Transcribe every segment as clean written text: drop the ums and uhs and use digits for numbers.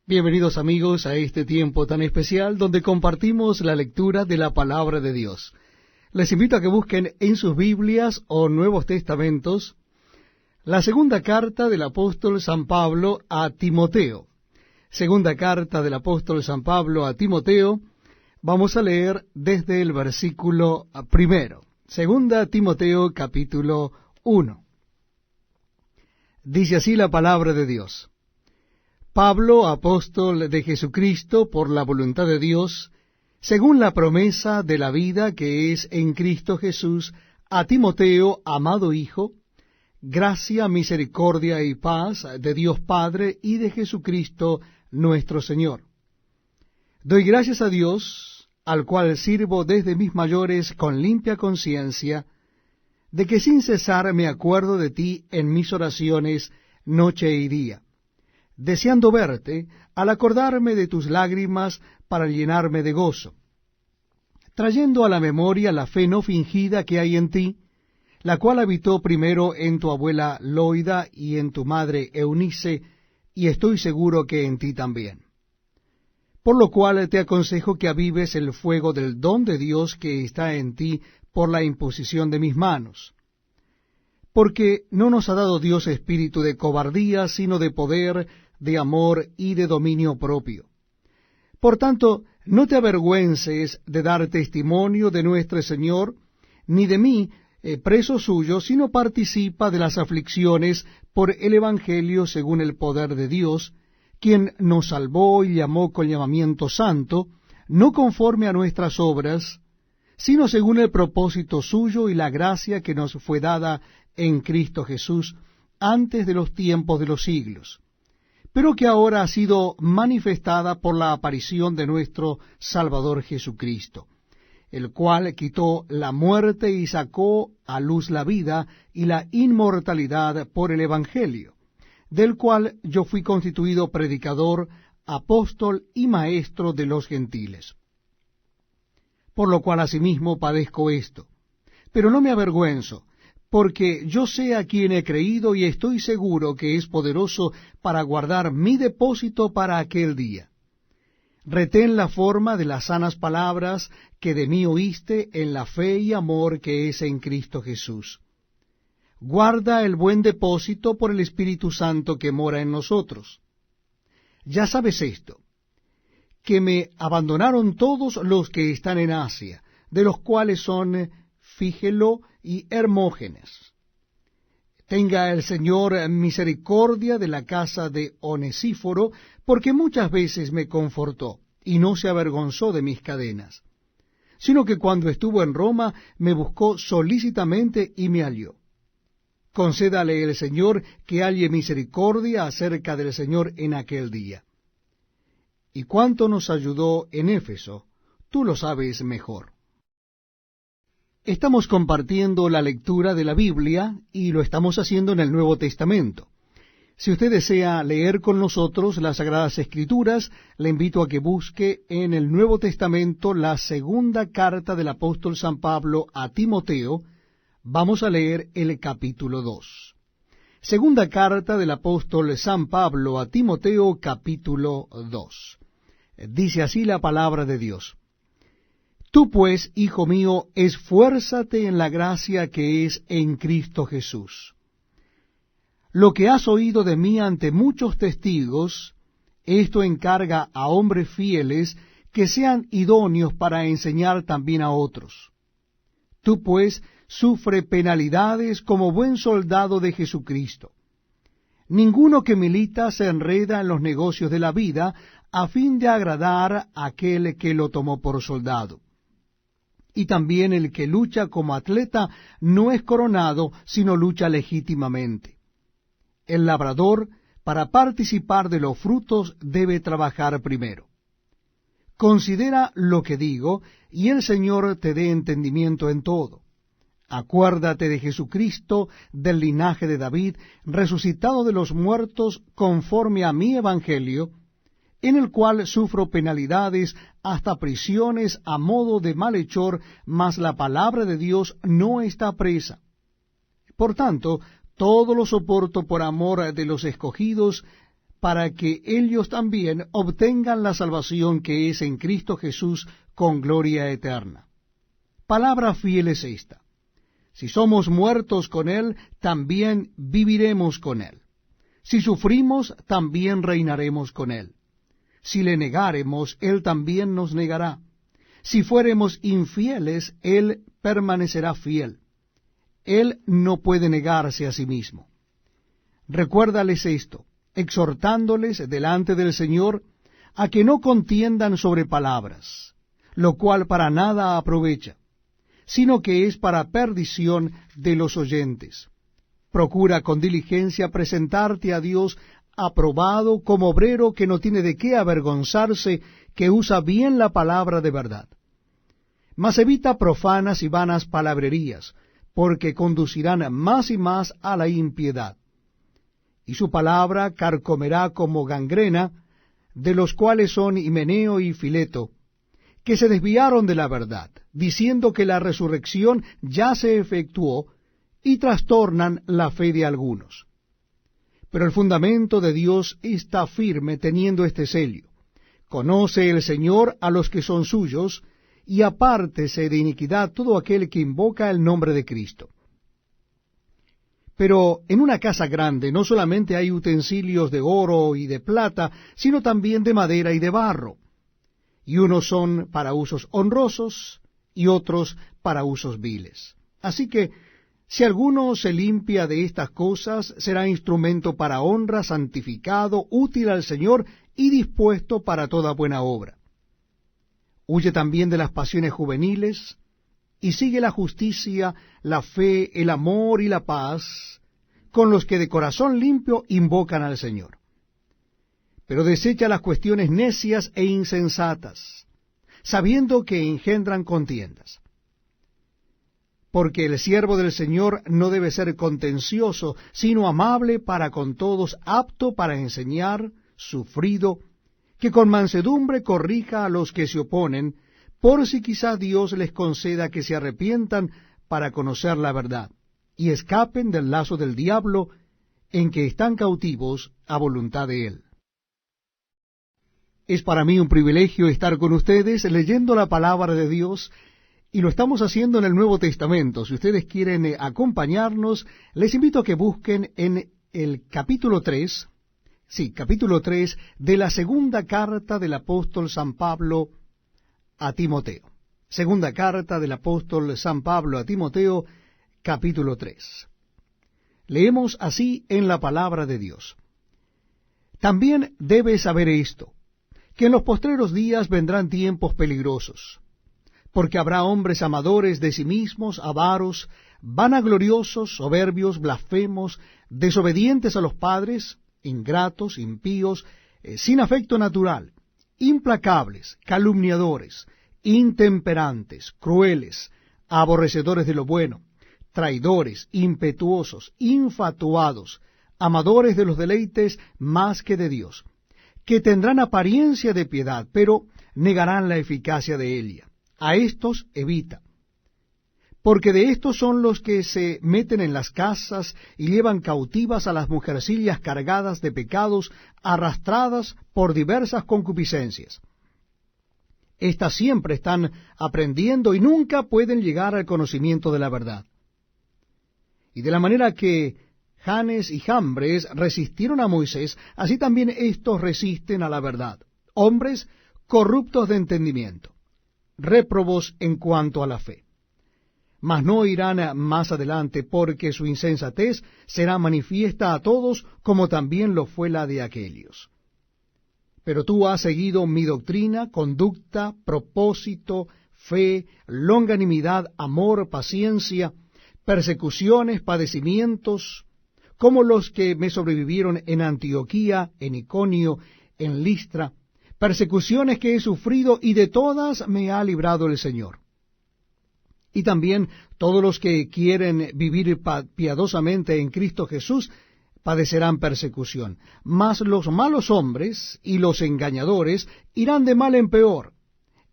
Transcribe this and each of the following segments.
Bienvenidos amigos a este tiempo tan especial donde compartimos la lectura de la palabra de Dios. Les invito a que busquen en sus Biblias o Nuevos Testamentos la segunda carta del apóstol San Pablo a Timoteo. Segunda carta del apóstol San Pablo a Timoteo, vamos a leer desde el versículo primero. Segunda Timoteo capítulo 1. Dice así la palabra de Dios. Pablo, apóstol de Jesucristo por la voluntad de Dios, según la promesa de la vida que es en Cristo Jesús, a Timoteo, amado hijo, gracia, misericordia y paz de Dios Padre y de Jesucristo nuestro Señor. Doy gracias a Dios, al cual sirvo desde mis mayores con limpia conciencia, de que sin cesar me acuerdo de ti en mis oraciones noche y día, deseando verte, al acordarme de tus lágrimas para llenarme de gozo, trayendo a la memoria la fe no fingida que hay en ti, la cual habitó primero en tu abuela Loida y en tu madre Eunice, y estoy seguro que en ti también. Por lo cual te aconsejo que avives el fuego del don de Dios que está en ti por la imposición de mis manos. Porque no nos ha dado Dios espíritu de cobardía, sino de poder, de amor y de dominio propio. Por tanto, no te avergüences de dar testimonio de nuestro Señor, ni de mí, preso suyo, sino participa de las aflicciones por el Evangelio según el poder de Dios, quien nos salvó y llamó con llamamiento santo, no conforme a nuestras obras, sino según el propósito suyo y la gracia que nos fue dada en Cristo Jesús antes de los tiempos de los siglos, pero que ahora ha sido manifestada por la aparición de nuestro Salvador Jesucristo, el cual quitó la muerte y sacó a luz la vida y la inmortalidad por el Evangelio, del cual yo fui constituido predicador, apóstol y maestro de los gentiles. Por lo cual asimismo padezco esto, pero no me avergüenzo, porque yo sé a quien he creído y estoy seguro que es poderoso para guardar mi depósito para aquel día. Retén la forma de las sanas palabras que de mí oíste en la fe y amor que es en Cristo Jesús. Guarda el buen depósito por el Espíritu Santo que mora en nosotros. Ya sabes esto, que me abandonaron todos los que están en Asia, de los cuales son Fígelo y Hermógenes. Tenga el Señor misericordia de la casa de Onesíforo, porque muchas veces me confortó, y no se avergonzó de mis cadenas, sino que cuando estuvo en Roma me buscó solícitamente y me halló. Concédale el Señor que halle misericordia acerca del Señor en aquel día. Y cuánto nos ayudó en Éfeso, tú lo sabes mejor. Estamos compartiendo la lectura de la Biblia y lo estamos haciendo en el Nuevo Testamento. Si usted desea leer con nosotros las Sagradas Escrituras, le invito a que busque en el Nuevo Testamento la segunda carta del apóstol San Pablo a Timoteo. Vamos a leer el capítulo 2. Segunda carta del apóstol San Pablo a Timoteo, capítulo 2. Dice así la palabra de Dios. Tú pues, hijo mío, esfuérzate en la gracia que es en Cristo Jesús. Lo que has oído de mí ante muchos testigos, esto encarga a hombres fieles que sean idóneos para enseñar también a otros. Tú pues, sufre penalidades como buen soldado de Jesucristo. Ninguno que milita se enreda en los negocios de la vida a fin de agradar a aquel que lo tomó por soldado. Y también el que lucha como atleta no es coronado, sino lucha legítimamente. El labrador, para participar de los frutos, debe trabajar primero. Considera lo que digo, y el Señor te dé entendimiento en todo. Acuérdate de Jesucristo, del linaje de David, resucitado de los muertos conforme a mi evangelio, en el cual sufro penalidades hasta prisiones a modo de malhechor, mas la palabra de Dios no está presa. Por tanto, todo lo soporto por amor de los escogidos, para que ellos también obtengan la salvación que es en Cristo Jesús con gloria eterna. Palabra fiel es esta: si somos muertos con Él, también viviremos con Él. Si sufrimos, también reinaremos con Él. Si le negáremos, Él también nos negará. Si fuéremos infieles, Él permanecerá fiel. Él no puede negarse a sí mismo. Recuérdales esto, exhortándoles delante del Señor a que no contiendan sobre palabras, lo cual para nada aprovecha, sino que es para perdición de los oyentes. Procura con diligencia presentarte a Dios aprobado como obrero que no tiene de qué avergonzarse, que usa bien la palabra de verdad. Mas evita profanas y vanas palabrerías, porque conducirán más y más a la impiedad. Y su palabra carcomerá como gangrena, de los cuales son Himeneo y Fileto, que se desviaron de la verdad, diciendo que la resurrección ya se efectuó, y trastornan la fe de algunos. Pero el fundamento de Dios está firme, teniendo este sello: conoce el Señor a los que son suyos, y apártese de iniquidad todo aquel que invoca el nombre de Cristo. Pero en una casa grande no solamente hay utensilios de oro y de plata, sino también de madera y de barro, y unos son para usos honrosos y otros para usos viles. Así que, si alguno se limpia de estas cosas, será instrumento para honra, santificado, útil al Señor y dispuesto para toda buena obra. Huye también de las pasiones juveniles, y sigue la justicia, la fe, el amor y la paz, con los que de corazón limpio invocan al Señor. Pero desecha las cuestiones necias e insensatas, sabiendo que engendran contiendas. Porque el siervo del Señor no debe ser contencioso, sino amable para con todos, apto para enseñar, sufrido, que con mansedumbre corrija a los que se oponen, por si quizá Dios les conceda que se arrepientan para conocer la verdad, y escapen del lazo del diablo, en que están cautivos a voluntad de él. Es para mí un privilegio estar con ustedes leyendo la palabra de Dios, y lo estamos haciendo en el Nuevo Testamento. Si ustedes quieren acompañarnos, les invito a que busquen en el capítulo 3, capítulo 3 de la segunda carta del apóstol San Pablo a Timoteo. Segunda carta del apóstol San Pablo a Timoteo, capítulo 3. Leemos así en la palabra de Dios: también debes saber esto, que en los postreros días vendrán tiempos peligrosos, porque habrá hombres amadores de sí mismos, avaros, vanagloriosos, soberbios, blasfemos, desobedientes a los padres, ingratos, impíos, sin afecto natural, implacables, calumniadores, intemperantes, crueles, aborrecedores de lo bueno, traidores, impetuosos, infatuados, amadores de los deleites más que de Dios, que tendrán apariencia de piedad, pero negarán la eficacia de ella. A estos evita, porque de estos son los que se meten en las casas y llevan cautivas a las mujercillas cargadas de pecados, arrastradas por diversas concupiscencias. Estas siempre están aprendiendo y nunca pueden llegar al conocimiento de la verdad. Y de la manera que Janes y Jambres resistieron a Moisés, así también estos resisten a la verdad, hombres corruptos de entendimiento, réprobos en cuanto a la fe. Mas no irán más adelante, porque su insensatez será manifiesta a todos, como también lo fue la de aquellos. Pero tú has seguido mi doctrina, conducta, propósito, fe, longanimidad, amor, paciencia, persecuciones, padecimientos, como los que me sobrevivieron en Antioquía, en Iconio, en Listra, persecuciones que he sufrido, y de todas me ha librado el Señor. Y también todos los que quieren vivir piadosamente en Cristo Jesús padecerán persecución. Mas los malos hombres y los engañadores irán de mal en peor,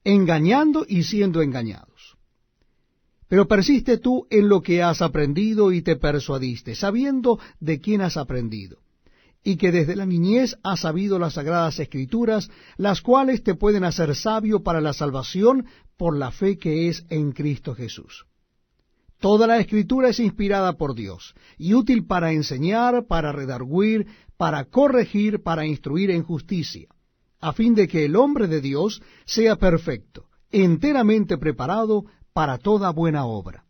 engañando y siendo engañados. Pero persiste tú en lo que has aprendido y te persuadiste, sabiendo de quién has aprendido, y que desde la niñez has sabido las sagradas Escrituras, las cuales te pueden hacer sabio para la salvación por la fe que es en Cristo Jesús. Toda la Escritura es inspirada por Dios, y útil para enseñar, para redarguir, para corregir, para instruir en justicia, a fin de que el hombre de Dios sea perfecto, enteramente preparado para toda buena obra.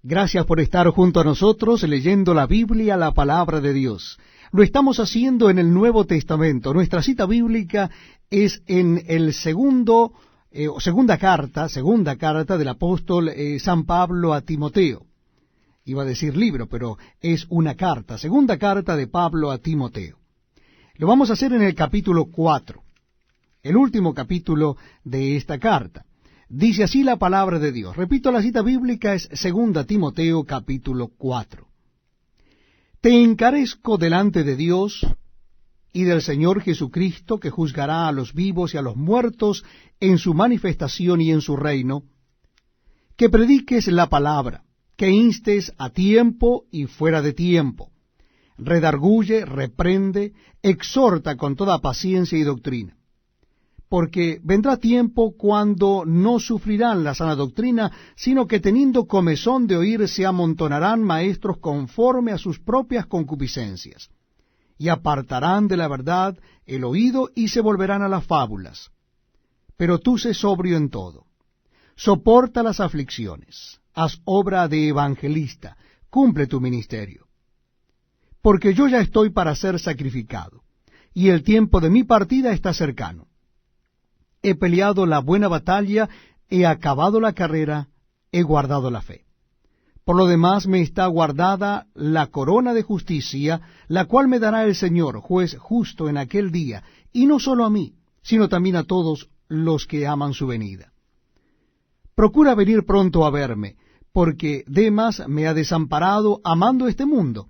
Gracias por estar junto a nosotros leyendo la Biblia, la palabra de Dios. Lo estamos haciendo en el Nuevo Testamento. Nuestra cita bíblica es en el segunda carta del apóstol San Pablo a Timoteo. Iba a decir libro, pero es una carta, segunda carta de Pablo a Timoteo. Lo vamos a hacer en el capítulo 4, el último capítulo de esta carta. Dice así la palabra de Dios. Repito, la cita bíblica es 2 Timoteo capítulo 4. Te encarezco delante de Dios y del Señor Jesucristo, que juzgará a los vivos y a los muertos en su manifestación y en su reino, que prediques la palabra, que instes a tiempo y fuera de tiempo, redarguye, reprende, exhorta con toda paciencia y doctrina. Porque vendrá tiempo cuando no sufrirán la sana doctrina, sino que teniendo comezón de oír se amontonarán maestros conforme a sus propias concupiscencias, y apartarán de la verdad el oído y se volverán a las fábulas. Pero tú sé sobrio en todo, soporta las aflicciones, haz obra de evangelista, cumple tu ministerio. Porque yo ya estoy para ser sacrificado, y el tiempo de mi partida está cercano. He peleado la buena batalla, he acabado la carrera, he guardado la fe. Por lo demás me está guardada la corona de justicia, la cual me dará el Señor, juez justo en aquel día, y no solo a mí, sino también a todos los que aman su venida. Procura venir pronto a verme, porque Demas me ha desamparado amando este mundo,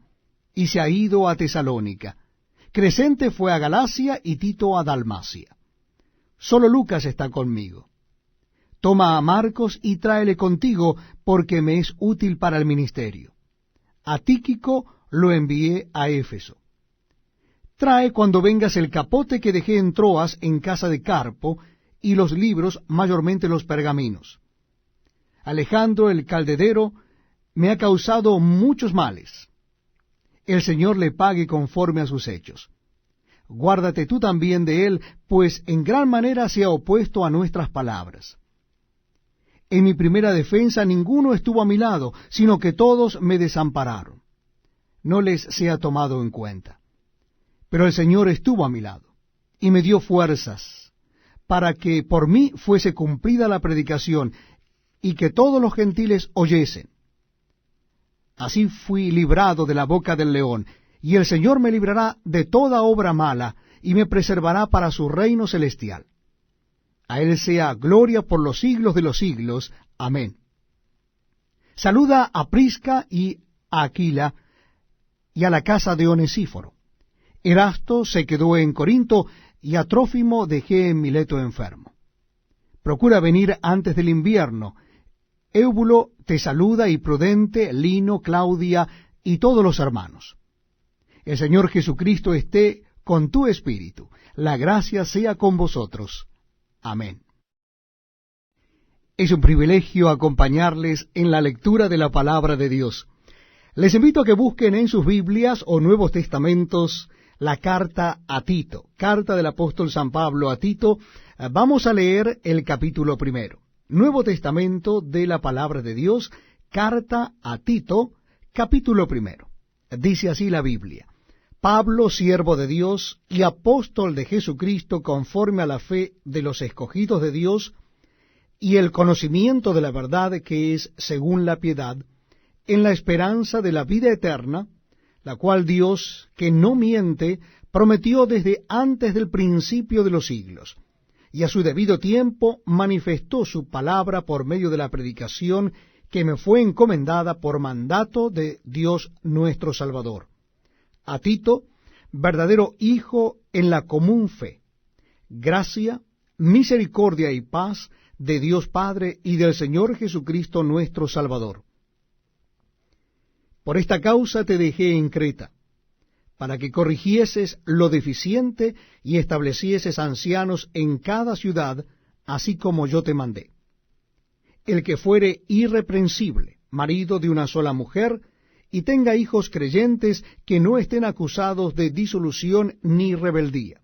y se ha ido a Tesalónica. Crescente fue a Galacia y Tito a Dalmacia. Solo Lucas está conmigo. Toma a Marcos y tráele contigo, porque me es útil para el ministerio. A Tíquico lo envié a Éfeso. Trae cuando vengas el capote que dejé en Troas en casa de Carpo, y los libros, mayormente los pergaminos. Alejandro el caldedero me ha causado muchos males. El Señor le pague conforme a sus hechos. Guárdate tú también de él, pues en gran manera se ha opuesto a nuestras palabras. En mi primera defensa ninguno estuvo a mi lado, sino que todos me desampararon. No les sea tomado en cuenta. Pero el Señor estuvo a mi lado, y me dio fuerzas, para que por mí fuese cumplida la predicación, y que todos los gentiles oyesen. Así fui librado de la boca del león, y el Señor me librará de toda obra mala, y me preservará para su reino celestial. A Él sea gloria por los siglos de los siglos. Amén. Saluda a Prisca y a Aquila, y a la casa de Onesíforo. Erasto se quedó en Corinto, y a Trófimo dejé en Mileto enfermo. Procura venir antes del invierno. Éubulo te saluda, y Prudente, Lino, Claudia, y todos los hermanos. El Señor Jesucristo esté con tu espíritu. La gracia sea con vosotros. Amén. Es un privilegio acompañarles en la lectura de la palabra de Dios. Les invito a que busquen en sus Biblias o Nuevos Testamentos la carta a Tito, carta del apóstol San Pablo a Tito. Vamos a leer el capítulo 1. Nuevo Testamento de la palabra de Dios, carta a Tito, capítulo 1. Dice así la Biblia. Pablo, siervo de Dios y apóstol de Jesucristo, conforme a la fe de los escogidos de Dios y el conocimiento de la verdad que es según la piedad, en la esperanza de la vida eterna, la cual Dios, que no miente, prometió desde antes del principio de los siglos, y a su debido tiempo manifestó su palabra por medio de la predicación que me fue encomendada por mandato de Dios nuestro Salvador. A Tito, verdadero hijo en la común fe, gracia, misericordia y paz de Dios Padre y del Señor Jesucristo nuestro Salvador. Por esta causa te dejé en Creta, para que corrigieses lo deficiente y establecieses ancianos en cada ciudad, así como yo te mandé. El que fuere irreprensible, marido de una sola mujer, y tenga hijos creyentes que no estén acusados de disolución ni rebeldía.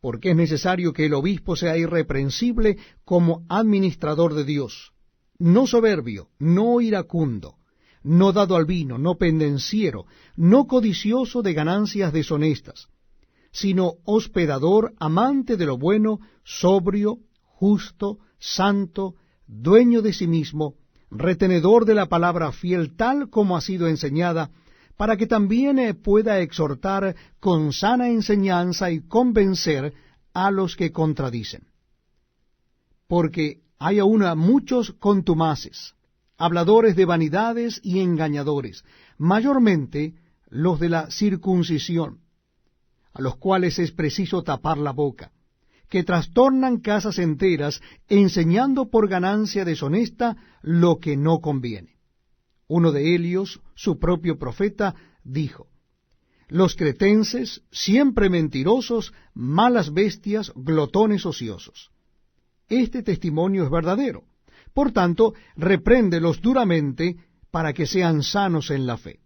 Porque es necesario que el obispo sea irreprensible como administrador de Dios, no soberbio, no iracundo, no dado al vino, no pendenciero, no codicioso de ganancias deshonestas, sino hospedador, amante de lo bueno, sobrio, justo, santo, dueño de sí mismo, retenedor de la palabra fiel tal como ha sido enseñada, para que también pueda exhortar con sana enseñanza y convencer a los que contradicen. Porque hay aún muchos contumaces, habladores de vanidades y engañadores, mayormente los de la circuncisión, a los cuales es preciso tapar la boca, que trastornan casas enteras, enseñando por ganancia deshonesta lo que no conviene. Uno de ellos, su propio profeta, dijo: los cretenses, siempre mentirosos, malas bestias, glotones ociosos. Este testimonio es verdadero. Por tanto, repréndelos duramente para que sean sanos en la fe,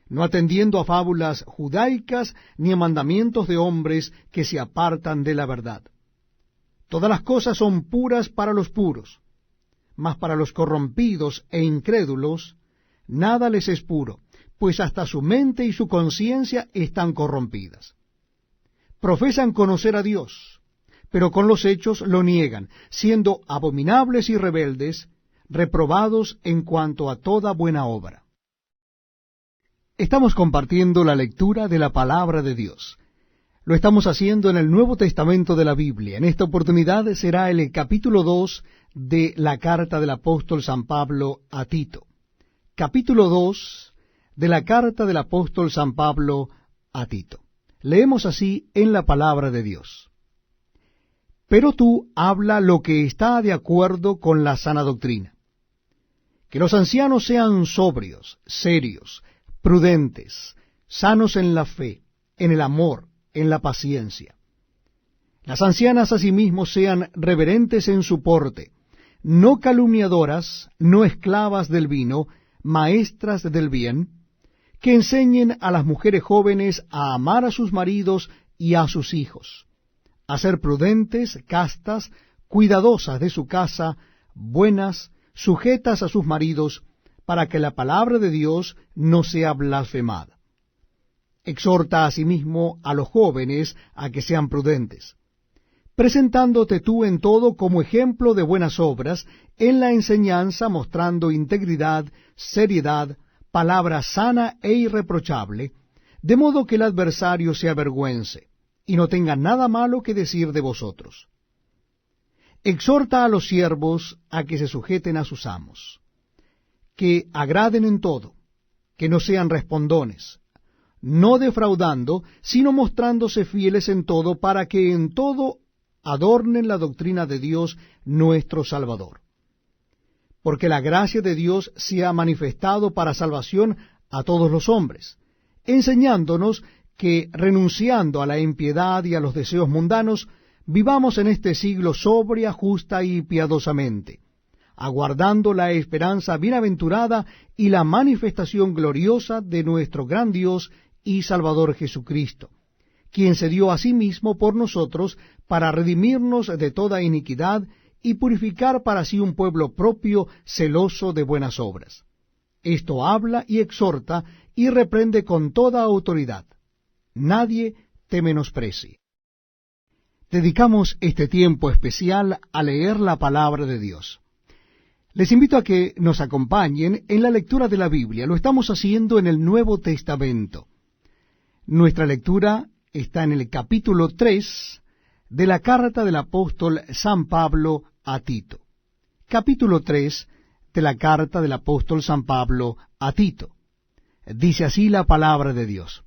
no atendiendo a fábulas judaicas ni a mandamientos de hombres que se apartan de la verdad. Todas las cosas son puras para los puros, mas para los corrompidos e incrédulos nada les es puro, pues hasta su mente y su conciencia están corrompidas. Profesan conocer a Dios, pero con los hechos lo niegan, siendo abominables y rebeldes, reprobados en cuanto a toda buena obra. Estamos compartiendo la lectura de la palabra de Dios. Lo estamos haciendo en el Nuevo Testamento de la Biblia. En esta oportunidad será el capítulo 2 de la carta del apóstol San Pablo a Tito. Capítulo 2 de la carta del apóstol San Pablo a Tito. Leemos así en la palabra de Dios: pero tú habla lo que está de acuerdo con la sana doctrina. Que los ancianos sean sobrios, serios, prudentes, sanos en la fe, en el amor, en la paciencia. Las ancianas asimismo sean reverentes en su porte, no calumniadoras, no esclavas del vino, maestras del bien, que enseñen a las mujeres jóvenes a amar a sus maridos y a sus hijos, a ser prudentes, castas, cuidadosas de su casa, buenas, sujetas a sus maridos, para que la palabra de Dios no sea blasfemada. Exhorta asimismo a los jóvenes a que sean prudentes, presentándote tú en todo como ejemplo de buenas obras, en la enseñanza mostrando integridad, seriedad, palabra sana e irreprochable, de modo que el adversario se avergüence, y no tenga nada malo que decir de vosotros. Exhorta a los siervos a que se sujeten a sus amos, que agraden en todo, que no sean respondones, no defraudando, sino mostrándose fieles en todo, para que en todo adornen la doctrina de Dios nuestro Salvador. Porque la gracia de Dios se ha manifestado para salvación a todos los hombres, enseñándonos que, renunciando a la impiedad y a los deseos mundanos, vivamos en este siglo sobria, justa y piadosamente, aguardando la esperanza bienaventurada y la manifestación gloriosa de nuestro gran Dios y Salvador Jesucristo, quien se dio a sí mismo por nosotros para redimirnos de toda iniquidad y purificar para sí un pueblo propio, celoso de buenas obras. Esto habla y exhorta y reprende con toda autoridad. Nadie te menosprecie. Dedicamos este tiempo especial a leer la palabra de Dios. Les invito a que nos acompañen en la lectura de la Biblia. Lo estamos haciendo en el Nuevo Testamento. Nuestra lectura está en el capítulo 3 de la carta del apóstol San Pablo a Tito. Capítulo 3 de la carta del apóstol San Pablo a Tito. Dice así la palabra de Dios: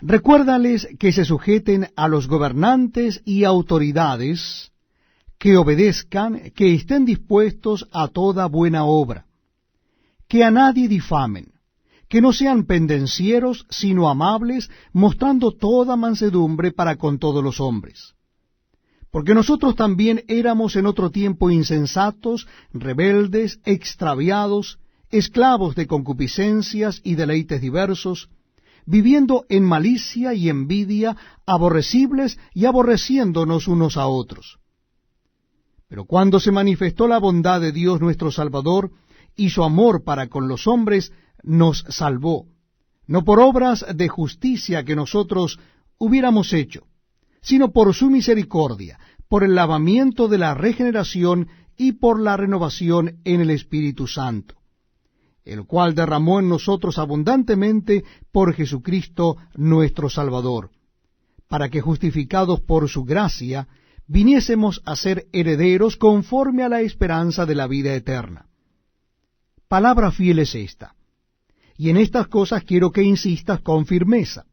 recuérdales que se sujeten a los gobernantes y autoridades, que obedezcan, que estén dispuestos a toda buena obra, que a nadie difamen, que no sean pendencieros, sino amables, mostrando toda mansedumbre para con todos los hombres. Porque nosotros también éramos en otro tiempo insensatos, rebeldes, extraviados, esclavos de concupiscencias y deleites diversos, viviendo en malicia y envidia, aborrecibles y aborreciéndonos unos a otros. Pero cuando se manifestó la bondad de Dios nuestro Salvador y su amor para con los hombres, nos salvó, no por obras de justicia que nosotros hubiéramos hecho, sino por su misericordia, por el lavamiento de la regeneración y por la renovación en el Espíritu Santo, el cual derramó en nosotros abundantemente por Jesucristo nuestro Salvador, para que justificados por su gracia, viniésemos a ser herederos conforme a la esperanza de la vida eterna. Palabra fiel es esta, y en estas cosas quiero que insistas con firmeza,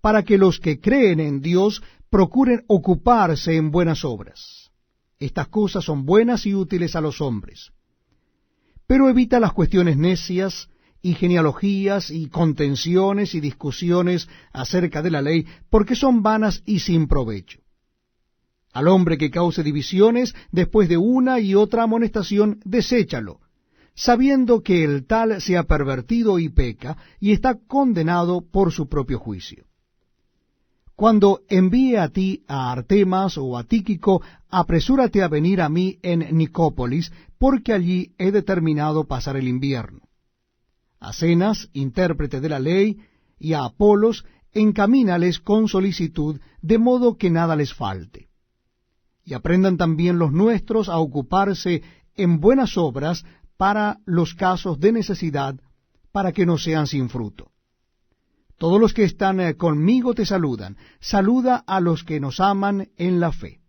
para que los que creen en Dios procuren ocuparse en buenas obras. Estas cosas son buenas y útiles a los hombres. Pero evita las cuestiones necias y genealogías y contenciones y discusiones acerca de la ley, porque son vanas y sin provecho. Al hombre que cause divisiones después de una y otra amonestación, deséchalo, sabiendo que el tal se ha pervertido y peca, y está condenado por su propio juicio. Cuando envíe a ti a Artemas o a Tíquico, apresúrate a venir a mí en Nicópolis, porque allí he determinado pasar el invierno. A Zenas, intérprete de la ley, y a Apolos, encamínales con solicitud, de modo que nada les falte. Y aprendan también los nuestros a ocuparse en buenas obras para los casos de necesidad, para que no sean sin fruto. Todos los que están conmigo te saludan. Saluda a los que nos aman en la fe.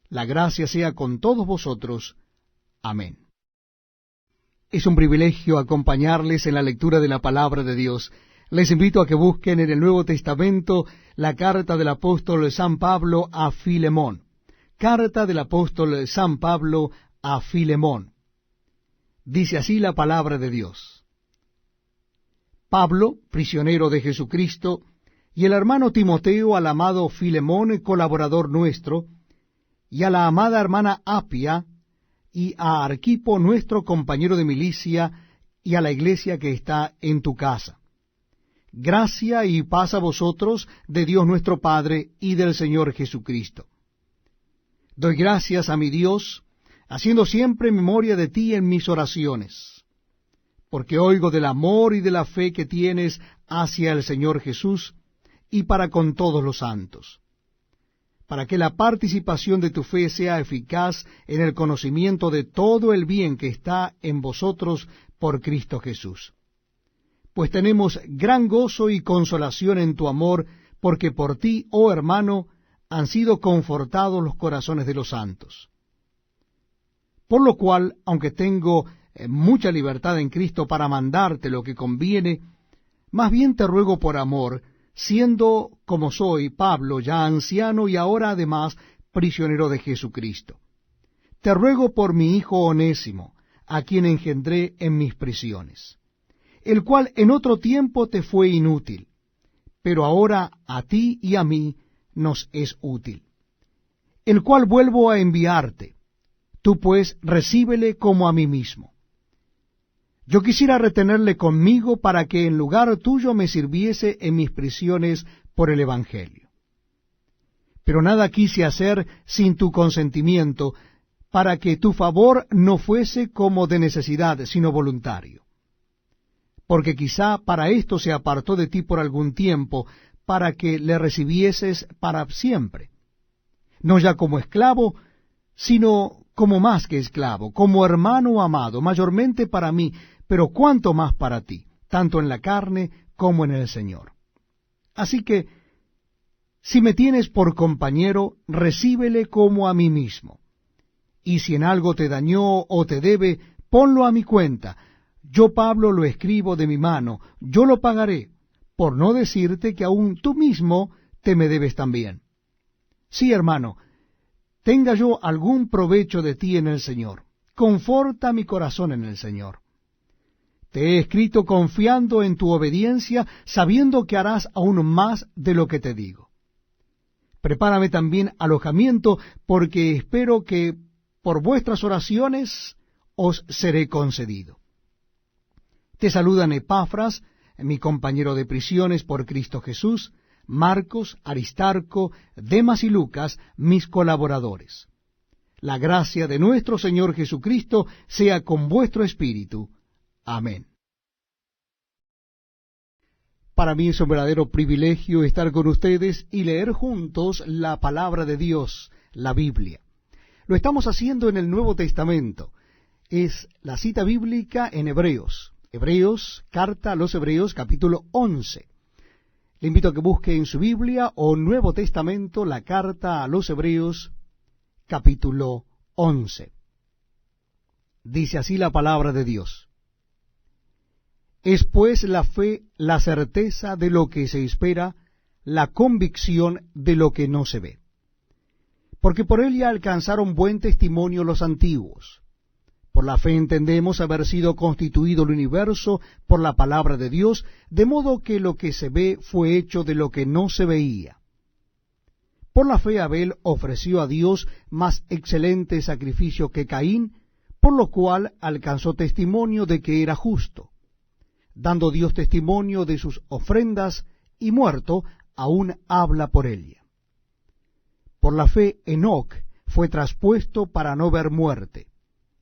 La gracia sea con todos vosotros. Amén. Es un privilegio acompañarles en la lectura de la palabra de Dios. Les invito a que busquen en el Nuevo Testamento la carta del apóstol San Pablo a Filemón. Carta del apóstol San Pablo a Filemón. Dice así la palabra de Dios. Pablo, prisionero de Jesucristo, y el hermano Timoteo al amado Filemón, colaborador nuestro, y a la amada hermana Apia, y a Arquipo, nuestro compañero de milicia, y a la iglesia que está en tu casa. Gracia y paz a vosotros de Dios nuestro Padre y del Señor Jesucristo. Doy gracias a mi Dios, haciendo siempre memoria de ti en mis oraciones, porque oigo del amor y de la fe que tienes hacia el Señor Jesús y para con todos los santos, para que la participación de tu fe sea eficaz en el conocimiento de todo el bien que está en vosotros por Cristo Jesús. Pues tenemos gran gozo y consolación en tu amor, porque por ti, oh hermano, han sido confortados los corazones de los santos. Por lo cual, aunque tengo mucha libertad en Cristo para mandarte lo que conviene, más bien te ruego por amor, siendo como soy, Pablo, ya anciano y ahora además prisionero de Jesucristo. Te ruego por mi hijo Onésimo, a quien engendré en mis prisiones, el cual en otro tiempo te fue inútil, pero ahora a ti y a mí nos es útil, el cual vuelvo a enviarte. Tú pues recíbele como a mí mismo. Yo quisiera retenerle conmigo para que en lugar tuyo me sirviese en mis prisiones por el Evangelio. Pero nada quise hacer sin tu consentimiento, para que tu favor no fuese como de necesidad, sino voluntario. Porque quizá para esto se apartó de ti por algún tiempo, para que le recibieses para siempre, no ya como esclavo, sino como más que esclavo, como hermano amado, mayormente para mí, pero cuánto más para ti, tanto en la carne como en el Señor. Así que, si me tienes por compañero, recíbele como a mí mismo. Y si en algo te dañó o te debe, ponlo a mi cuenta. Yo, Pablo, lo escribo de mi mano, yo lo pagaré, por no decirte que aún tú mismo te me debes también. Sí, hermano, tenga yo algún provecho de ti en el Señor. Conforta mi corazón en el Señor. Te he escrito confiando en tu obediencia, sabiendo que harás aún más de lo que te digo. Prepárame también alojamiento, porque espero que por vuestras oraciones os seré concedido. Te saludan Epafras, mi compañero de prisiones por Cristo Jesús, Marcos, Aristarco, Demas y Lucas, mis colaboradores. La gracia de nuestro Señor Jesucristo sea con vuestro espíritu. Amén. Para mí es un verdadero privilegio estar con ustedes y leer juntos la palabra de Dios, la Biblia. Lo estamos haciendo en el Nuevo Testamento. Es la cita bíblica en Hebreos. Hebreos, carta a los Hebreos, capítulo 11. Le invito a que busque en su Biblia o Nuevo Testamento la carta a los Hebreos, capítulo 11. Dice así la palabra de Dios. Es pues la fe la certeza de lo que se espera, la convicción de lo que no se ve. Porque por ella alcanzaron buen testimonio los antiguos. Por la fe entendemos haber sido constituido el universo por la palabra de Dios, de modo que lo que se ve fue hecho de lo que no se veía. Por la fe Abel ofreció a Dios más excelente sacrificio que Caín, por lo cual alcanzó testimonio de que era justo, dando Dios testimonio de sus ofrendas, y muerto, aún habla por ella. Por la fe Enoc fue traspuesto para no ver muerte,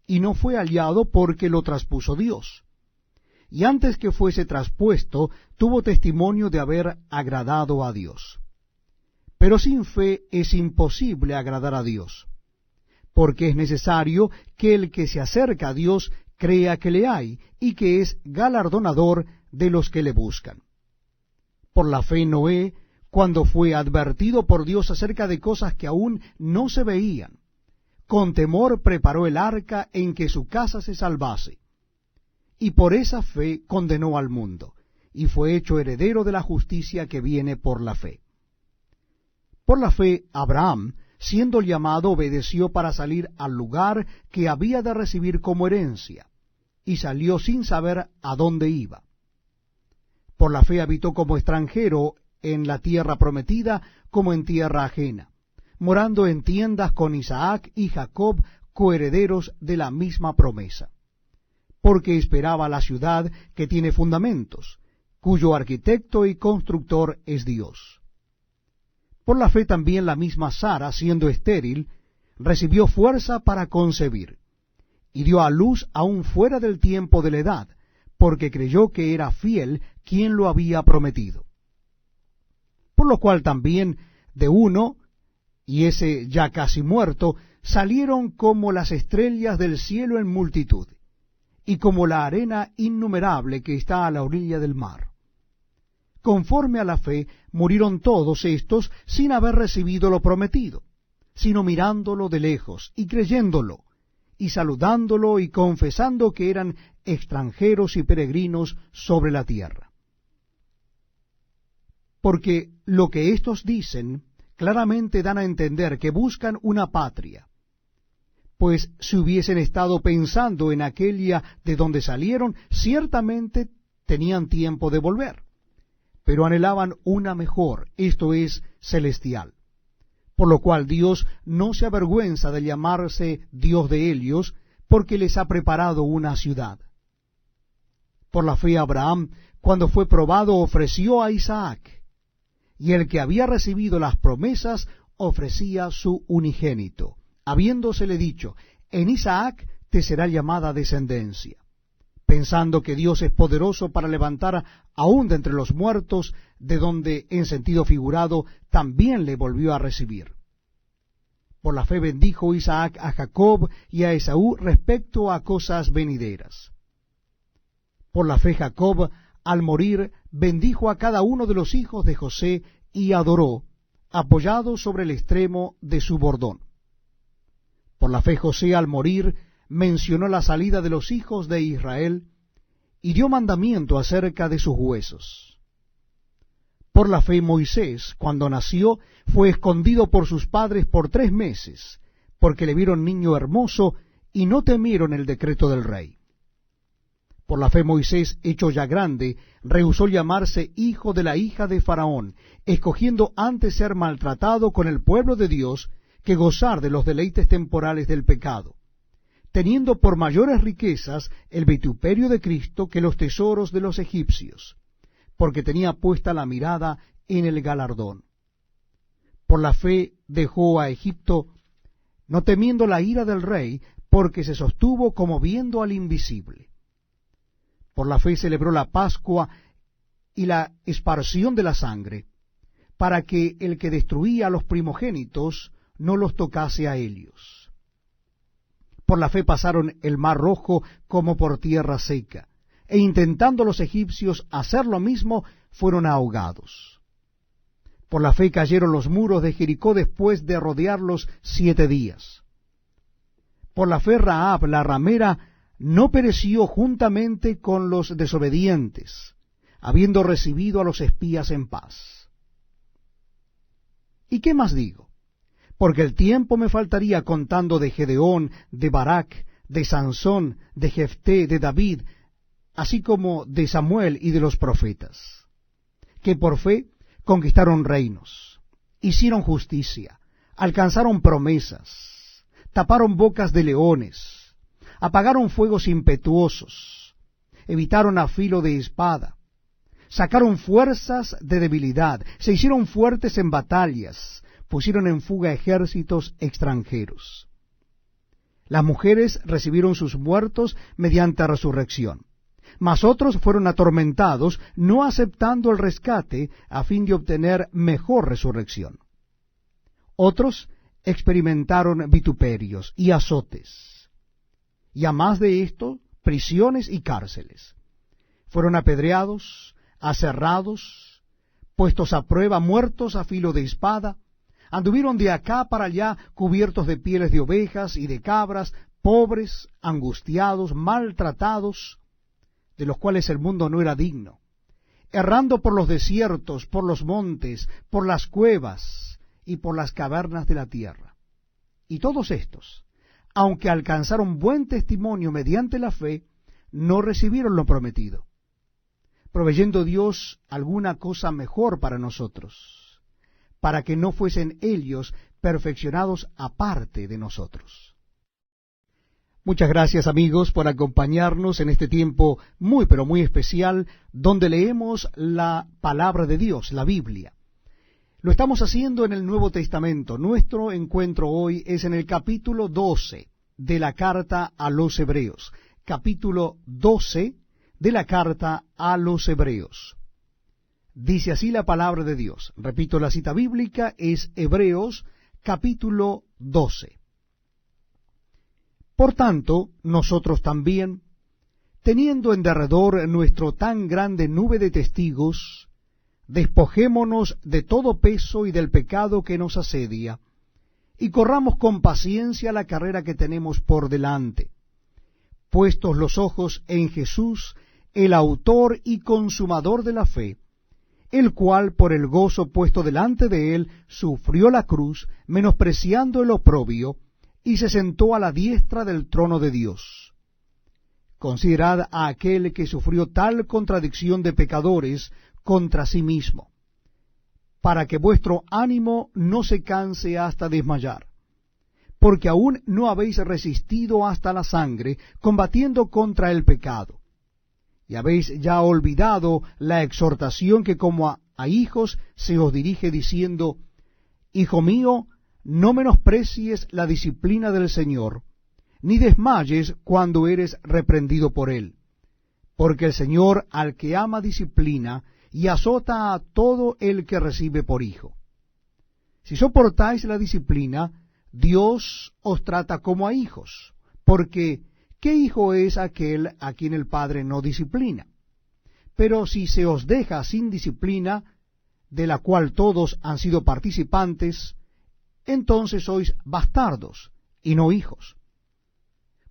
y no fue hallado porque lo traspuso Dios. Y antes que fuese traspuesto, tuvo testimonio de haber agradado a Dios. Pero sin fe es imposible agradar a Dios, porque es necesario que el que se acerca a Dios crea que le hay, y que es galardonador de los que le buscan. Por la fe Noé, cuando fue advertido por Dios acerca de cosas que aún no se veían, con temor preparó el arca en que su casa se salvase, y por esa fe condenó al mundo, y fue hecho heredero de la justicia que viene por la fe. Por la fe Abraham, siendo llamado, obedeció para salir al lugar que había de recibir como herencia, y salió sin saber a dónde iba. Por la fe habitó como extranjero en la tierra prometida, como en tierra ajena, morando en tiendas con Isaac y Jacob, coherederos de la misma promesa, porque esperaba la ciudad que tiene fundamentos, cuyo arquitecto y constructor es Dios. Por la fe también la misma Sara, siendo estéril, recibió fuerza para concebir, y dio a luz aún fuera del tiempo de la edad, porque creyó que era fiel quien lo había prometido. Por lo cual también de uno, y ese ya casi muerto, salieron como las estrellas del cielo en multitud, y como la arena innumerable que está a la orilla del mar. Conforme a la fe murieron todos estos sin haber recibido lo prometido, sino mirándolo de lejos y creyéndolo, y saludándolo y confesando que eran extranjeros y peregrinos sobre la tierra. Porque lo que éstos dicen claramente dan a entender que buscan una patria, pues si hubiesen estado pensando en aquella de donde salieron, ciertamente tenían tiempo de volver, pero anhelaban una mejor, esto es, celestial. Por lo cual Dios no se avergüenza de llamarse Dios de ellos, porque les ha preparado una ciudad. Por la fe Abraham, cuando fue probado, ofreció a Isaac, y el que había recibido las promesas ofrecía su unigénito, habiéndosele dicho, en Isaac te será llamada descendencia, pensando que Dios es poderoso para levantar aún de entre los muertos, de donde, en sentido figurado, también le volvió a recibir. Por la fe bendijo Isaac a Jacob y a Esaú respecto a cosas venideras. Por la fe Jacob, al morir, bendijo a cada uno de los hijos de José y adoró, apoyado sobre el extremo de su bordón. Por la fe José, al morir, mencionó la salida de los hijos de Israel y dio mandamiento acerca de sus huesos. Por la fe Moisés, cuando nació, fue escondido por sus padres por 3 meses, porque le vieron niño hermoso y no temieron el decreto del rey. Por la fe Moisés, hecho ya grande, rehusó llamarse hijo de la hija de Faraón, escogiendo antes ser maltratado con el pueblo de Dios que gozar de los deleites temporales del pecado, teniendo por mayores riquezas el vituperio de Cristo que los tesoros de los egipcios, porque tenía puesta la mirada en el galardón. Por la fe dejó a Egipto, no temiendo la ira del rey, porque se sostuvo como viendo al invisible. Por la fe celebró la Pascua y la esparción de la sangre, para que el que destruía a los primogénitos no los tocase a ellos. Por la fe pasaron el mar rojo como por tierra seca, e intentando los egipcios hacer lo mismo, fueron ahogados. Por la fe cayeron los muros de Jericó después de rodearlos 7 días. Por la fe Rahab la ramera no pereció juntamente con los desobedientes, habiendo recibido a los espías en paz. ¿Y qué más digo? Porque el tiempo me faltaría contando de Gedeón, de Barak, de Sansón, de Jefté, de David, así como de Samuel y de los profetas, que por fe conquistaron reinos, hicieron justicia, alcanzaron promesas, taparon bocas de leones, apagaron fuegos impetuosos, evitaron a filo de espada, sacaron fuerzas de debilidad, se hicieron fuertes en batallas, pusieron en fuga ejércitos extranjeros. Las mujeres recibieron sus muertos mediante resurrección, mas otros fueron atormentados, no aceptando el rescate a fin de obtener mejor resurrección. Otros experimentaron vituperios y azotes, y a más de esto, prisiones y cárceles. Fueron apedreados, aserrados, puestos a prueba, muertos a filo de espada, anduvieron de acá para allá cubiertos de pieles de ovejas y de cabras, pobres, angustiados, maltratados, de los cuales el mundo no era digno, errando por los desiertos, por los montes, por las cuevas y por las cavernas de la tierra. Y todos estos, aunque alcanzaron buen testimonio mediante la fe, no recibieron lo prometido, proveyendo Dios alguna cosa mejor para nosotros, para que no fuesen ellos perfeccionados aparte de nosotros. Muchas gracias, amigos, por acompañarnos en este tiempo muy, pero muy especial, donde leemos la palabra de Dios, la Biblia. Lo estamos haciendo en el Nuevo Testamento. Nuestro encuentro hoy es en el capítulo 12 de la carta a los Hebreos. Capítulo 12 de la carta a los Hebreos. Dice así la palabra de Dios. Repito, la cita bíblica es Hebreos capítulo 12. Por tanto, nosotros también, teniendo en derredor nuestro tan grande nube de testigos, despojémonos de todo peso y del pecado que nos asedia, y corramos con paciencia la carrera que tenemos por delante, puestos los ojos en Jesús, el autor y consumador de la fe, el cual por el gozo puesto delante de él sufrió la cruz, menospreciando el oprobio, y se sentó a la diestra del trono de Dios. Considerad a aquel que sufrió tal contradicción de pecadores contra sí mismo, para que vuestro ánimo no se canse hasta desmayar, porque aún no habéis resistido hasta la sangre, combatiendo contra el pecado, y habéis ya olvidado la exhortación que como a hijos se os dirige diciendo: Hijo mío, no menosprecies la disciplina del Señor, ni desmayes cuando eres reprendido por él, porque el Señor al que ama disciplina y azota a todo el que recibe por hijo. Si soportáis la disciplina, Dios os trata como a hijos, porque ¿qué hijo es aquel a quien el Padre no disciplina? Pero si se os deja sin disciplina, de la cual todos han sido participantes, entonces sois bastardos y no hijos.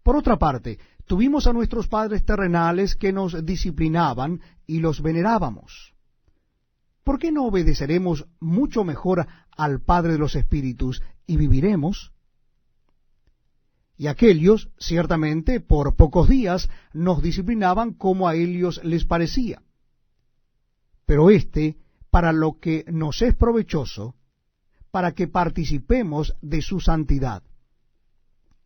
Por otra parte, tuvimos a nuestros padres terrenales que nos disciplinaban y los venerábamos. ¿Por qué no obedeceremos mucho mejor al Padre de los Espíritus y viviremos? Y aquellos, ciertamente, por pocos días nos disciplinaban como a ellos les parecía. Pero para lo que nos es provechoso, para que participemos de su santidad.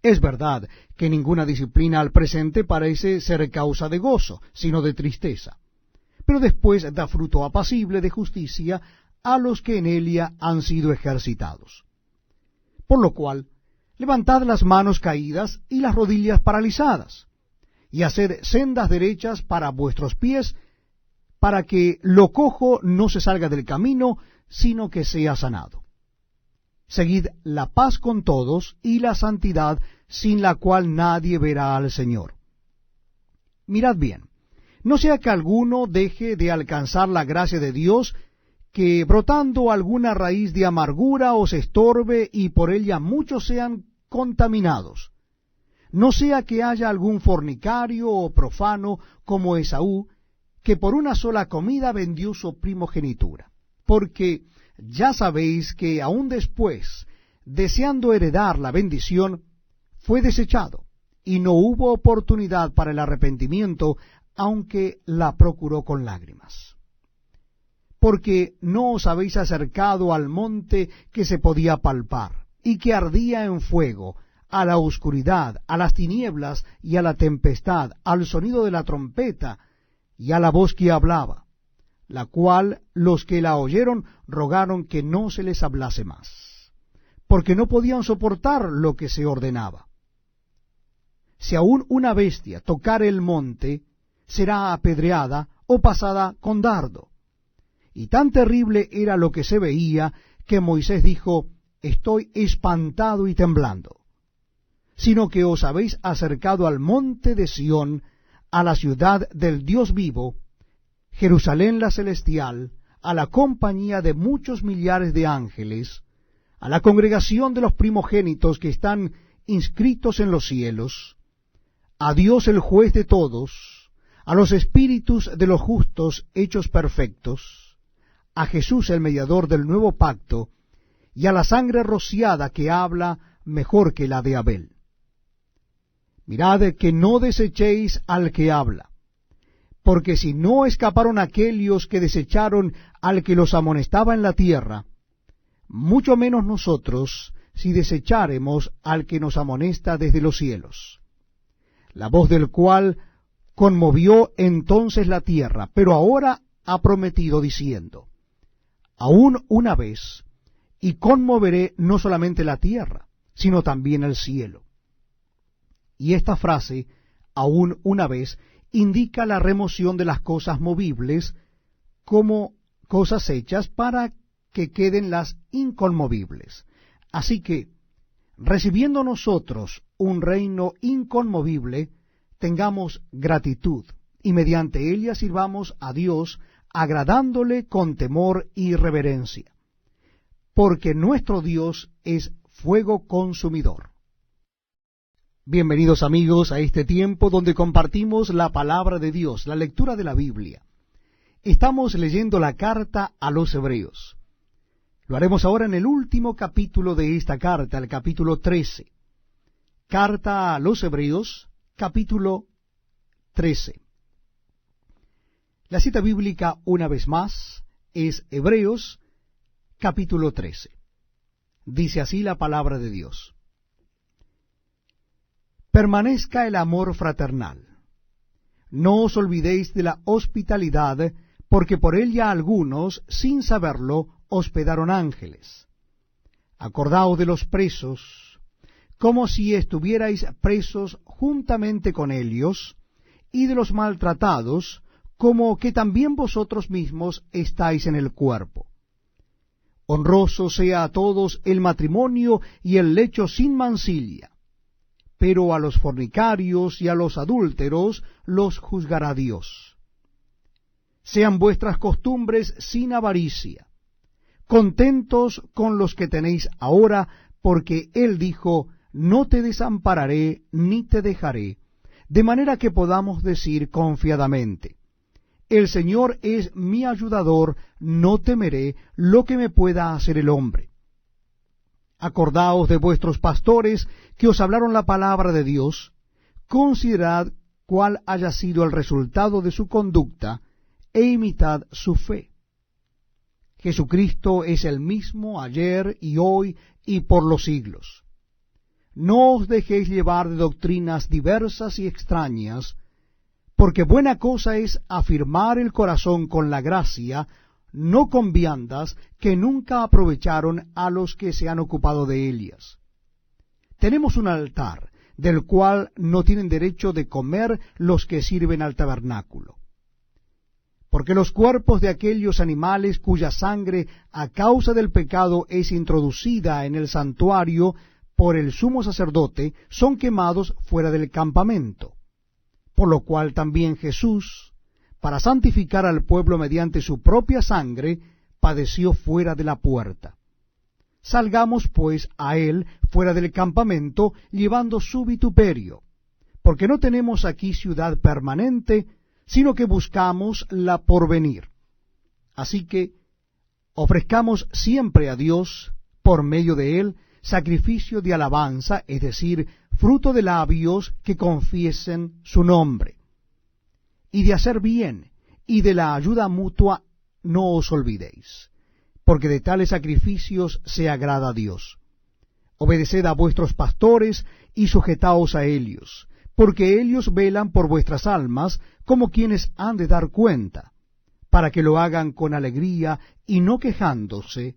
Es verdad que ninguna disciplina al presente parece ser causa de gozo, sino de tristeza, pero después da fruto apacible de justicia a los que en ella han sido ejercitados. Por lo cual, levantad las manos caídas y las rodillas paralizadas, y haced sendas derechas para vuestros pies, para que lo cojo no se salga del camino, sino que sea sanado. Seguid la paz con todos y la santidad, sin la cual nadie verá al Señor. Mirad bien, no sea que alguno deje de alcanzar la gracia de Dios, que brotando alguna raíz de amargura os estorbe y por ella muchos sean contaminados. No sea que haya algún fornicario o profano como Esaú, que por una sola comida vendió su primogenitura. Porque ya sabéis que aun después, deseando heredar la bendición, fue desechado, y no hubo oportunidad para el arrepentimiento, aunque la procuró con lágrimas. Porque no os habéis acercado al monte que se podía palpar, y que ardía en fuego, a la oscuridad, a las tinieblas y a la tempestad, al sonido de la trompeta y a la voz que hablaba, la cual los que la oyeron rogaron que no se les hablase más, porque no podían soportar lo que se ordenaba. Si aún una bestia tocare el monte, será apedreada o pasada con dardo. Y tan terrible era lo que se veía, que Moisés dijo: estoy espantado y temblando. Sino que os habéis acercado al monte de Sión, a la ciudad del Dios vivo, Jerusalén la celestial, a la compañía de muchos millares de ángeles, a la congregación de los primogénitos que están inscritos en los cielos, a Dios el juez de todos, a los espíritus de los justos hechos perfectos, a Jesús el mediador del nuevo pacto, y a la sangre rociada que habla mejor que la de Abel. Mirad que no desechéis al que habla, porque si no escaparon aquellos que desecharon al que los amonestaba en la tierra, mucho menos nosotros si desecháremos al que nos amonesta desde los cielos, la voz del cual conmovió entonces la tierra, pero ahora ha prometido diciendo: aún una vez, y conmoveré no solamente la tierra, sino también el cielo. Y esta frase, aún una vez, indica la remoción de las cosas movibles como cosas hechas para que queden las inconmovibles. Así que, recibiendo nosotros un reino inconmovible, tengamos gratitud, y mediante ella sirvamos a Dios, agradándole con temor y reverencia, porque nuestro Dios es fuego consumidor. Bienvenidos amigos a este tiempo donde compartimos la palabra de Dios, la lectura de la Biblia. Estamos leyendo la carta a los Hebreos. Lo haremos ahora en el último capítulo de esta carta, el capítulo 13. Carta a los Hebreos, capítulo 13. La cita bíblica, una vez más, es Hebreos, capítulo 13. Dice así la palabra de Dios: permanezca el amor fraternal. No os olvidéis de la hospitalidad, porque por ella algunos, sin saberlo, hospedaron ángeles. Acordaos de los presos, como si estuvierais presos juntamente con ellos, y de los maltratados, como que también vosotros mismos estáis en el cuerpo. Honroso sea a todos el matrimonio y el lecho sin mancilla, pero a los fornicarios y a los adúlteros los juzgará Dios. Sean vuestras costumbres sin avaricia, contentos con los que tenéis ahora, porque Él dijo: no te desampararé ni te dejaré, de manera que podamos decir confiadamente: el Señor es mi ayudador, no temeré lo que me pueda hacer el hombre. Acordaos de vuestros pastores que os hablaron la palabra de Dios, considerad cuál haya sido el resultado de su conducta, e imitad su fe. Jesucristo es el mismo ayer y hoy y por los siglos. No os dejéis llevar de doctrinas diversas y extrañas, porque buena cosa es afirmar el corazón con la gracia, no con viandas que nunca aprovecharon a los que se han ocupado de ellas. Tenemos un altar, del cual no tienen derecho de comer los que sirven al tabernáculo. Porque los cuerpos de aquellos animales cuya sangre a causa del pecado es introducida en el santuario por el sumo sacerdote, son quemados fuera del campamento. Por lo cual también Jesús, para santificar al pueblo mediante su propia sangre, padeció fuera de la puerta. Salgamos pues a él fuera del campamento, llevando su vituperio, porque no tenemos aquí ciudad permanente, sino que buscamos la porvenir. Así que ofrezcamos siempre a Dios, por medio de él, sacrificio de alabanza, es decir, fruto de labios que confiesen su nombre. Y de hacer bien, y de la ayuda mutua, no os olvidéis, porque de tales sacrificios se agrada a Dios. Obedeced a vuestros pastores, y sujetaos a ellos, porque ellos velan por vuestras almas, como quienes han de dar cuenta, para que lo hagan con alegría, y no quejándose,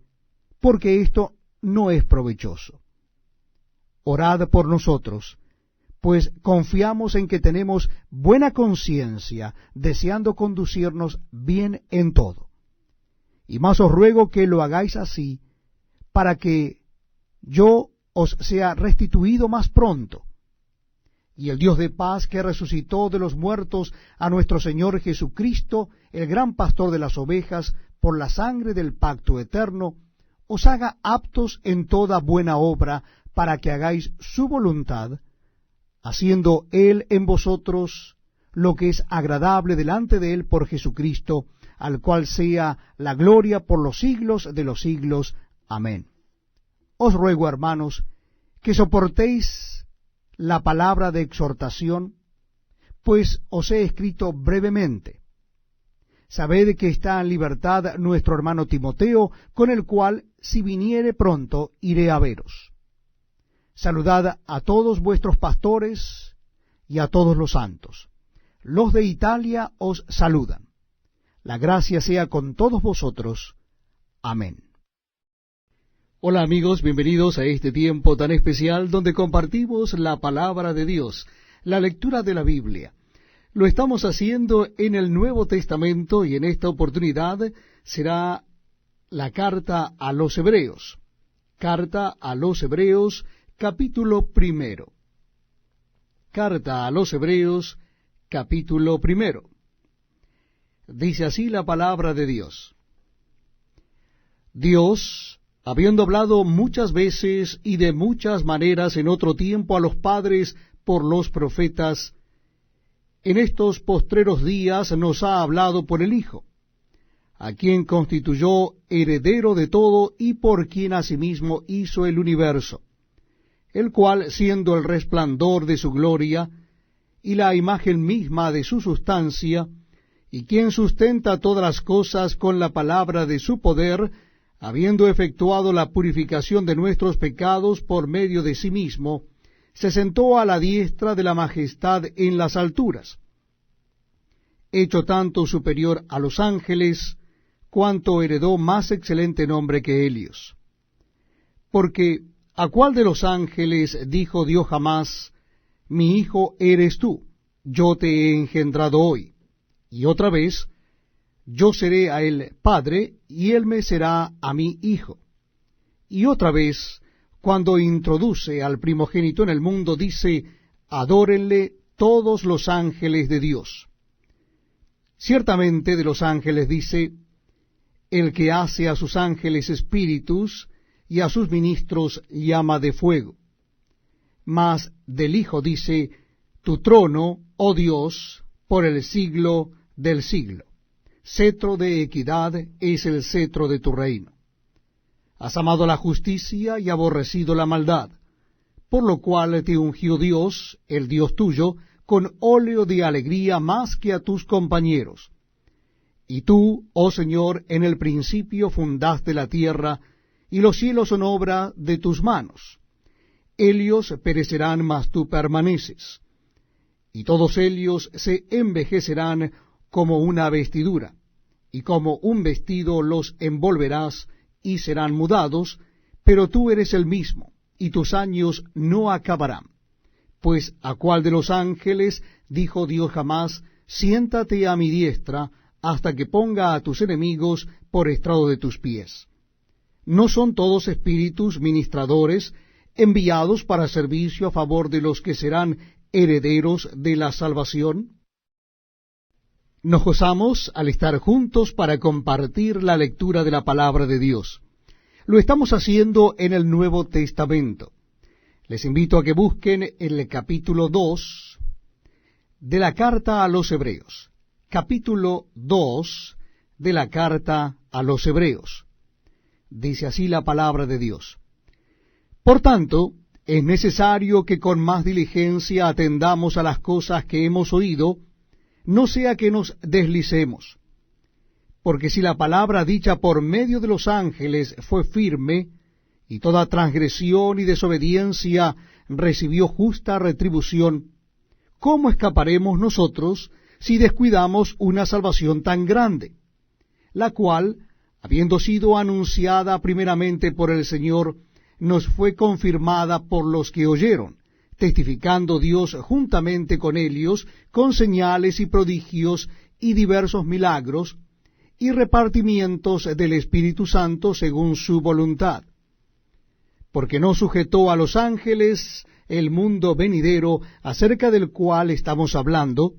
porque esto no es provechoso. Orad por nosotros, pues confiamos en que tenemos buena conciencia, deseando conducirnos bien en todo. Y más os ruego que lo hagáis así, para que yo os sea restituido más pronto. Y el Dios de paz, que resucitó de los muertos a nuestro Señor Jesucristo, el gran pastor de las ovejas, por la sangre del pacto eterno, os haga aptos en toda buena obra, para que hagáis su voluntad, haciendo Él en vosotros lo que es agradable delante de Él por Jesucristo, al cual sea la gloria por los siglos de los siglos. Amén. Os ruego, hermanos, que soportéis la palabra de exhortación, pues os he escrito brevemente. Sabed que está en libertad nuestro hermano Timoteo, con el cual, si viniere pronto, iré a veros. Saludad a todos vuestros pastores y a todos los santos. Los de Italia os saludan. La gracia sea con todos vosotros. Amén. Hola amigos, bienvenidos a este tiempo tan especial donde compartimos la palabra de Dios, la lectura de la Biblia. Lo estamos haciendo en el Nuevo Testamento y en esta oportunidad será la carta a los Hebreos. Carta a los Hebreos, capítulo 1. Carta a los Hebreos, capítulo 1. Dice así la palabra de Dios. Dios, habiendo hablado muchas veces y de muchas maneras en otro tiempo a los padres por los profetas, en estos postreros días nos ha hablado por el Hijo, a quien constituyó heredero de todo y por quien asimismo hizo el universo, el cual, siendo el resplandor de su gloria y la imagen misma de su sustancia, y quien sustenta todas las cosas con la palabra de su poder, habiendo efectuado la purificación de nuestros pecados por medio de sí mismo, se sentó a la diestra de la majestad en las alturas, hecho tanto superior a los ángeles, cuanto heredó más excelente nombre que ellos. Porque ¿a cuál de los ángeles dijo Dios jamás, mi hijo eres tú, yo te he engendrado hoy? Y otra vez, yo seré a él padre, y él me será a mí hijo. Y otra vez, cuando introduce al primogénito en el mundo, dice, adórenle todos los ángeles de Dios. Ciertamente de los ángeles dice, el que hace a sus ángeles espíritus, y a sus ministros llama de fuego. Mas del Hijo dice, tu trono, oh Dios, por el siglo del siglo. Cetro de equidad es el cetro de tu reino. Has amado la justicia y aborrecido la maldad, por lo cual te ungió Dios, el Dios tuyo, con óleo de alegría más que a tus compañeros. Y tú, oh Señor, en el principio fundaste la tierra, y los cielos son obra de tus manos. Ellos perecerán, mas tú permaneces, y todos ellos se envejecerán como una vestidura, y como un vestido los envolverás, y serán mudados, pero tú eres el mismo, y tus años no acabarán. Pues ¿a cuál de los ángeles dijo Dios jamás, siéntate a mi diestra, hasta que ponga a tus enemigos por estrado de tus pies? ¿No son todos espíritus ministradores, enviados para servicio a favor de los que serán herederos de la salvación? Nos gozamos al estar juntos para compartir la lectura de la palabra de Dios. Lo estamos haciendo en el Nuevo Testamento. Les invito a que busquen el capítulo 2 de la carta a los Hebreos. Capítulo 2 de la carta a los Hebreos. Dice así la palabra de Dios. Por tanto, es necesario que con más diligencia atendamos a las cosas que hemos oído, no sea que nos deslicemos. Porque si la palabra dicha por medio de los ángeles fue firme, y toda transgresión y desobediencia recibió justa retribución, ¿cómo escaparemos nosotros si descuidamos una salvación tan grande, la cual, habiendo sido anunciada primeramente por el Señor, nos fue confirmada por los que oyeron, testificando Dios juntamente con ellos, con señales y prodigios y diversos milagros, y repartimientos del Espíritu Santo según su voluntad? Porque no sujetó a los ángeles el mundo venidero acerca del cual estamos hablando,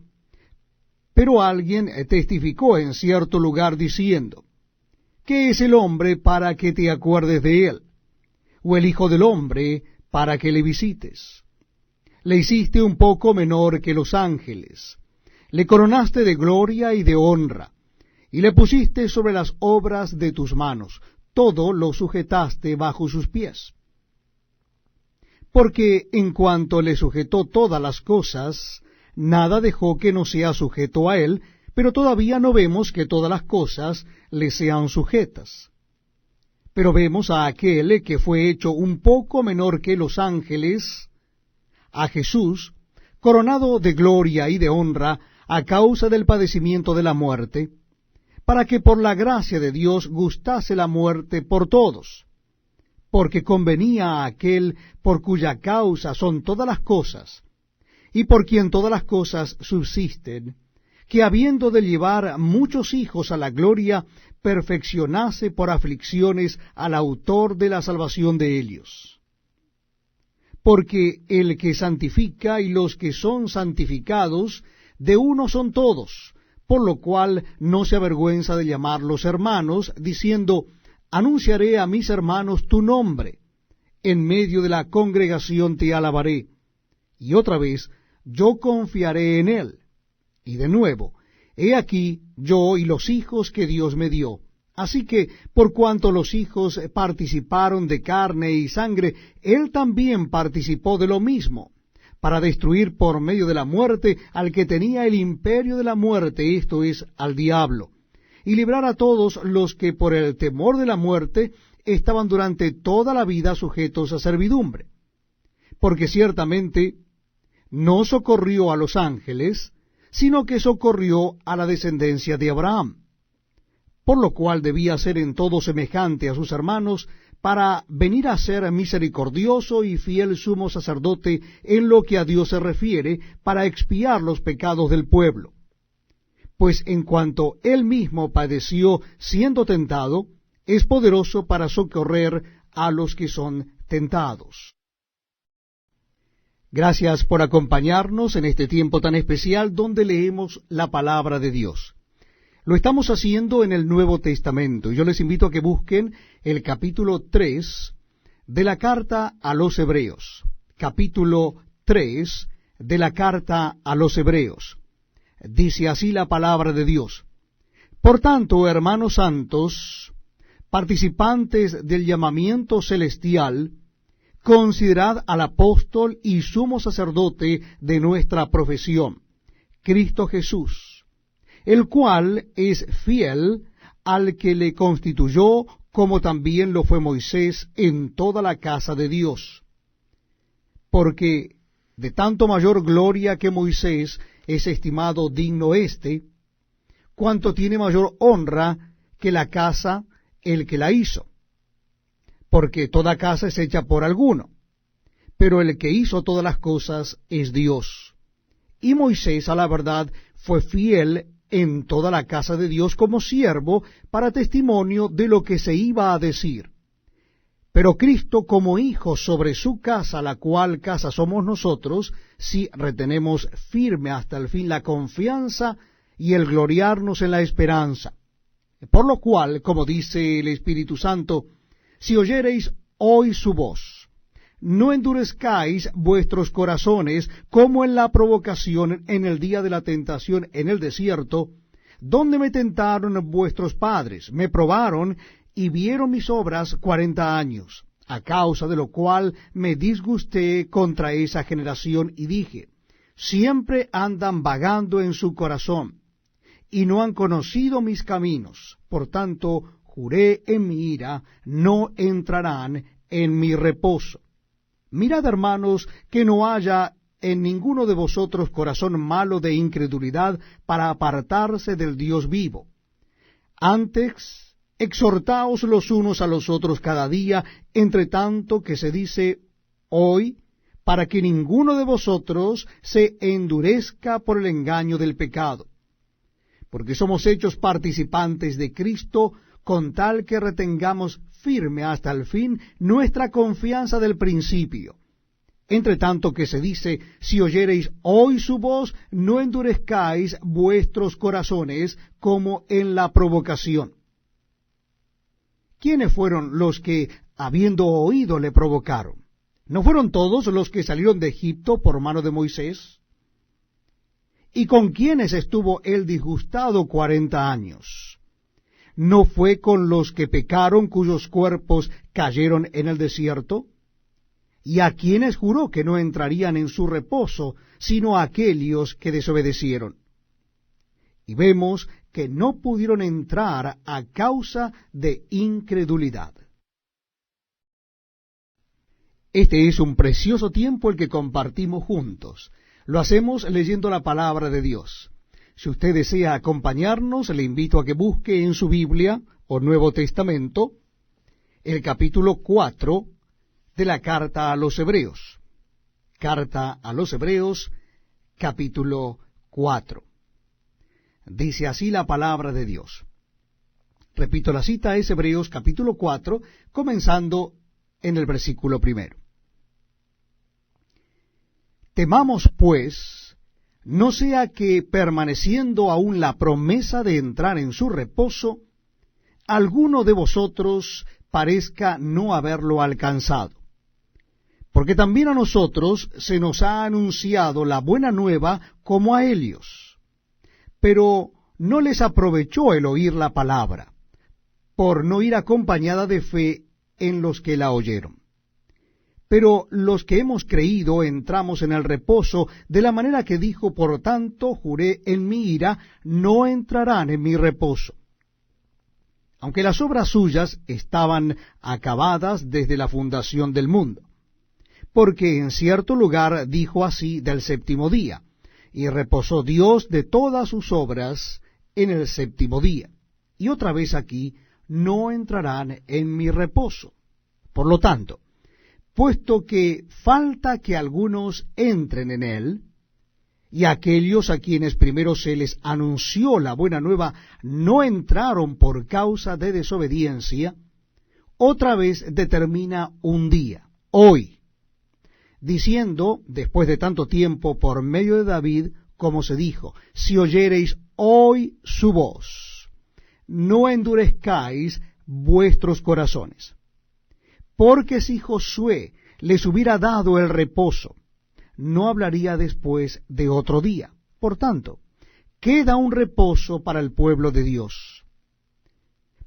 pero alguien testificó en cierto lugar diciendo, ¿qué es el hombre para que te acuerdes de él? ¿O el hijo del hombre para que le visites? Le hiciste un poco menor que los ángeles, le coronaste de gloria y de honra, y le pusiste sobre las obras de tus manos, todo lo sujetaste bajo sus pies. Porque en cuanto le sujetó todas las cosas, nada dejó que no sea sujeto a él, pero todavía no vemos que todas las cosas le sean sujetas. Pero vemos a aquel que fue hecho un poco menor que los ángeles, a Jesús, coronado de gloria y de honra a causa del padecimiento de la muerte, para que por la gracia de Dios gustase la muerte por todos, porque convenía a aquel por cuya causa son todas las cosas, y por quien todas las cosas subsisten, que habiendo de llevar muchos hijos a la gloria, perfeccionase por aflicciones al autor de la salvación de ellos. Porque el que santifica y los que son santificados, de uno son todos, por lo cual no se avergüenza de llamarlos hermanos, diciendo, anunciaré a mis hermanos tu nombre, en medio de la congregación te alabaré. Y otra vez, yo confiaré en él. Y de nuevo, he aquí yo y los hijos que Dios me dio. Así que, por cuanto los hijos participaron de carne y sangre, él también participó de lo mismo, para destruir por medio de la muerte al que tenía el imperio de la muerte, esto es, al diablo, y librar a todos los que por el temor de la muerte estaban durante toda la vida sujetos a servidumbre. Porque ciertamente no socorrió a los ángeles, sino que socorrió a la descendencia de Abraham, por lo cual debía ser en todo semejante a sus hermanos, para venir a ser misericordioso y fiel sumo sacerdote en lo que a Dios se refiere, para expiar los pecados del pueblo. Pues en cuanto él mismo padeció siendo tentado, es poderoso para socorrer a los que son tentados. Gracias por acompañarnos en este tiempo tan especial donde leemos la palabra de Dios. Lo estamos haciendo en el Nuevo Testamento, y yo les invito a que busquen el capítulo 3 de la carta a los Hebreos. Capítulo 3 de la carta a los Hebreos. Dice así la palabra de Dios. Por tanto, hermanos santos, participantes del llamamiento celestial, considerad al apóstol y sumo sacerdote de nuestra profesión, Cristo Jesús, el cual es fiel al que le constituyó, como también lo fue Moisés en toda la casa de Dios. Porque de tanto mayor gloria que Moisés es estimado digno cuanto tiene mayor honra que la casa el que la hizo. Porque toda casa es hecha por alguno, pero el que hizo todas las cosas es Dios. Y Moisés, a la verdad, fue fiel en toda la casa de Dios como siervo para testimonio de lo que se iba a decir. Pero Cristo como hijo sobre su casa, la cual casa somos nosotros, si retenemos firme hasta el fin la confianza y el gloriarnos en la esperanza. Por lo cual, como dice el Espíritu Santo, si oyereis hoy su voz, no endurezcáis vuestros corazones como en la provocación en el día de la tentación en el desierto, donde me tentaron vuestros padres, me probaron y vieron mis obras 40 años, a causa de lo cual me disgusté contra esa generación y dije, siempre andan vagando en su corazón, y no han conocido mis caminos. Por tanto, juré en mi ira, no entrarán en mi reposo. Mirad, hermanos, que no haya en ninguno de vosotros corazón malo de incredulidad para apartarse del Dios vivo. Antes, exhortaos los unos a los otros cada día, entre tanto que se dice hoy, para que ninguno de vosotros se endurezca por el engaño del pecado. Porque somos hechos participantes de Cristo, con tal que retengamos firme hasta el fin nuestra confianza del principio. Entre tanto que se dice, si oyereis hoy su voz, no endurezcáis vuestros corazones como en la provocación. ¿Quiénes fueron los que, habiendo oído, le provocaron? ¿No fueron todos los que salieron de Egipto por mano de Moisés? ¿Y con quiénes estuvo él disgustado 40 años? ¿No fue con los que pecaron, cuyos cuerpos cayeron en el desierto? ¿Y a quienes juró que no entrarían en su reposo, sino a aquellos que desobedecieron? Y vemos que no pudieron entrar a causa de incredulidad. Este es un precioso tiempo el que compartimos juntos. Lo hacemos leyendo la palabra de Dios. Si usted desea acompañarnos, le invito a que busque en su Biblia o Nuevo Testamento el capítulo 4 de la carta a los Hebreos. Carta a los Hebreos, capítulo 4. Dice así la palabra de Dios. Repito, la cita es Hebreos capítulo 4, comenzando en el versículo 1. Temamos, pues, no sea que, permaneciendo aún la promesa de entrar en su reposo, alguno de vosotros parezca no haberlo alcanzado. Porque también a nosotros se nos ha anunciado la buena nueva como a ellos. Pero no les aprovechó el oír la palabra, por no ir acompañada de fe en los que la oyeron. Pero los que hemos creído entramos en el reposo, de la manera que dijo, por tanto, juré en mi ira, no entrarán en mi reposo. Aunque las obras suyas estaban acabadas desde la fundación del mundo. Porque en cierto lugar dijo así del séptimo día, y reposó Dios de todas sus obras en el séptimo día. Y otra vez aquí, no entrarán en mi reposo. Por lo tanto, puesto que falta que algunos entren en él, y aquellos a quienes primero se les anunció la buena nueva no entraron por causa de desobediencia, otra vez determina un día, hoy, diciendo, después de tanto tiempo, por medio de David, como se dijo, si oyereis hoy su voz, no endurezcáis vuestros corazones. Porque si Josué les hubiera dado el reposo, no hablaría después de otro día. Por tanto, queda un reposo para el pueblo de Dios.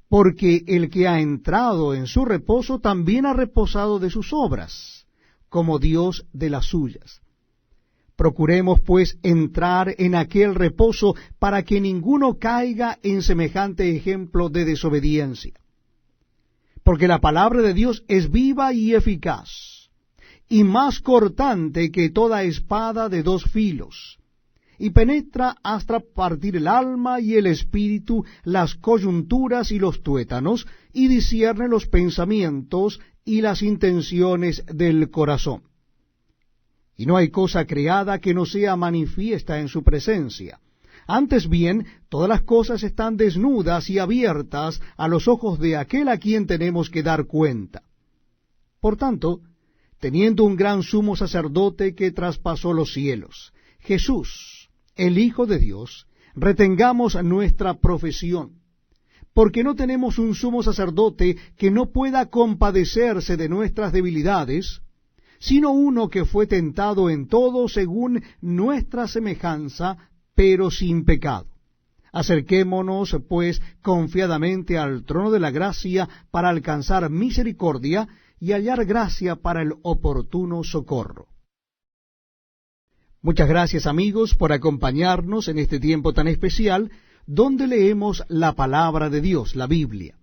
porque el que ha entrado en su reposo también ha reposado de sus obras, como Dios de las suyas. Procuremos pues entrar en aquel reposo para que ninguno caiga en semejante ejemplo de desobediencia. Porque la palabra de Dios es viva y eficaz, y más cortante que toda espada de dos filos, y penetra hasta partir el alma y el espíritu, las coyunturas y los tuétanos, y discierne los pensamientos y las intenciones del corazón. Y no hay cosa creada que no sea manifiesta en su presencia. Antes bien, todas las cosas están desnudas y abiertas a los ojos de aquel a quien tenemos que dar cuenta. Por tanto, teniendo un gran sumo sacerdote que traspasó los cielos, Jesús, el Hijo de Dios, retengamos nuestra profesión, porque no tenemos un sumo sacerdote que no pueda compadecerse de nuestras debilidades, sino uno que fue tentado en todo según nuestra semejanza, pero sin pecado. Acerquémonos, pues, confiadamente al trono de la gracia para alcanzar misericordia y hallar gracia para el oportuno socorro. Muchas gracias, amigos, por acompañarnos en este tiempo tan especial, donde leemos la palabra de Dios, la Biblia.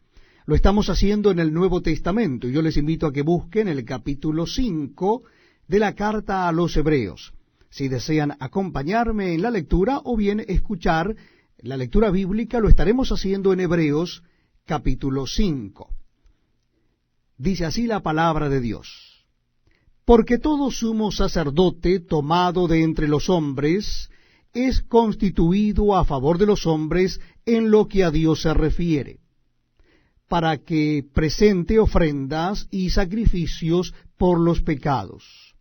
Lo estamos haciendo en el Nuevo Testamento, y yo les invito a que busquen el capítulo 5 de la carta a los Hebreos, si desean acompañarme en la lectura o bien escuchar la lectura bíblica. Lo estaremos haciendo en Hebreos capítulo 5. Dice así la palabra de Dios: Porque todo sumo sacerdote tomado de entre los hombres es constituido a favor de los hombres en lo que a Dios se refiere, para que presente ofrendas y sacrificios por los pecados,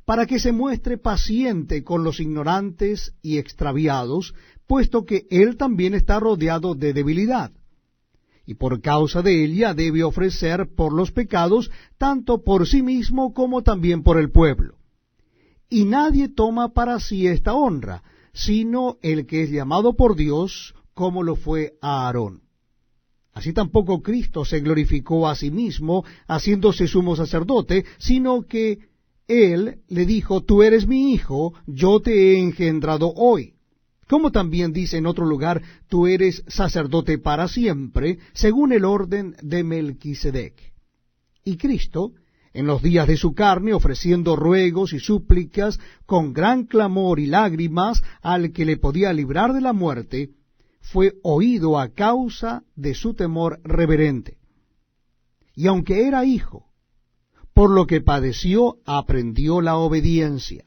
para que se muestre paciente con los ignorantes y extraviados, puesto que él también está rodeado de debilidad, y por causa de ella debe ofrecer por los pecados, tanto por sí mismo como también por el pueblo. Y nadie toma para sí esta honra, sino el que es llamado por Dios, como lo fue Aarón. Así tampoco Cristo se glorificó a sí mismo, haciéndose sumo sacerdote, sino que Él le dijo: Tú eres mi hijo, yo te he engendrado hoy. Como también dice en otro lugar: Tú eres sacerdote para siempre, según el orden de Melquisedec. Y Cristo, en los días de su carne, ofreciendo ruegos y súplicas con gran clamor y lágrimas al que le podía librar de la muerte, fue oído a causa de su temor reverente. Y aunque era hijo, por lo que padeció, aprendió la obediencia.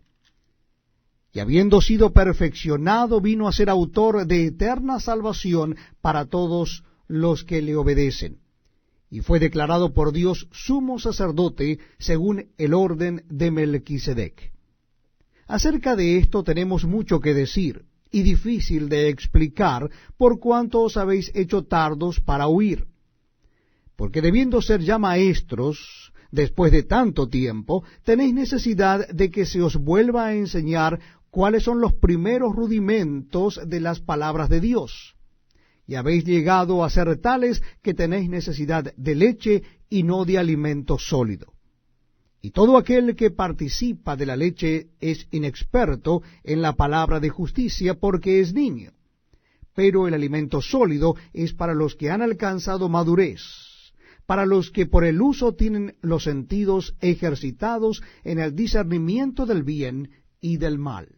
Y habiendo sido perfeccionado, vino a ser autor de eterna salvación para todos los que le obedecen. Y fue declarado por Dios sumo sacerdote según el orden de Melquisedec. Acerca de esto tenemos mucho que decir, y difícil de explicar, por cuanto os habéis hecho tardos para oír. Porque debiendo ser ya maestros, después de tanto tiempo, tenéis necesidad de que se os vuelva a enseñar cuáles son los primeros rudimentos de las palabras de Dios. Y habéis llegado a ser tales que tenéis necesidad de leche y no de alimento sólido. Y todo aquel que participa de la leche es inexperto en la palabra de justicia, porque es niño. Pero el alimento sólido es para los que han alcanzado madurez, para los que por el uso tienen los sentidos ejercitados en el discernimiento del bien y del mal.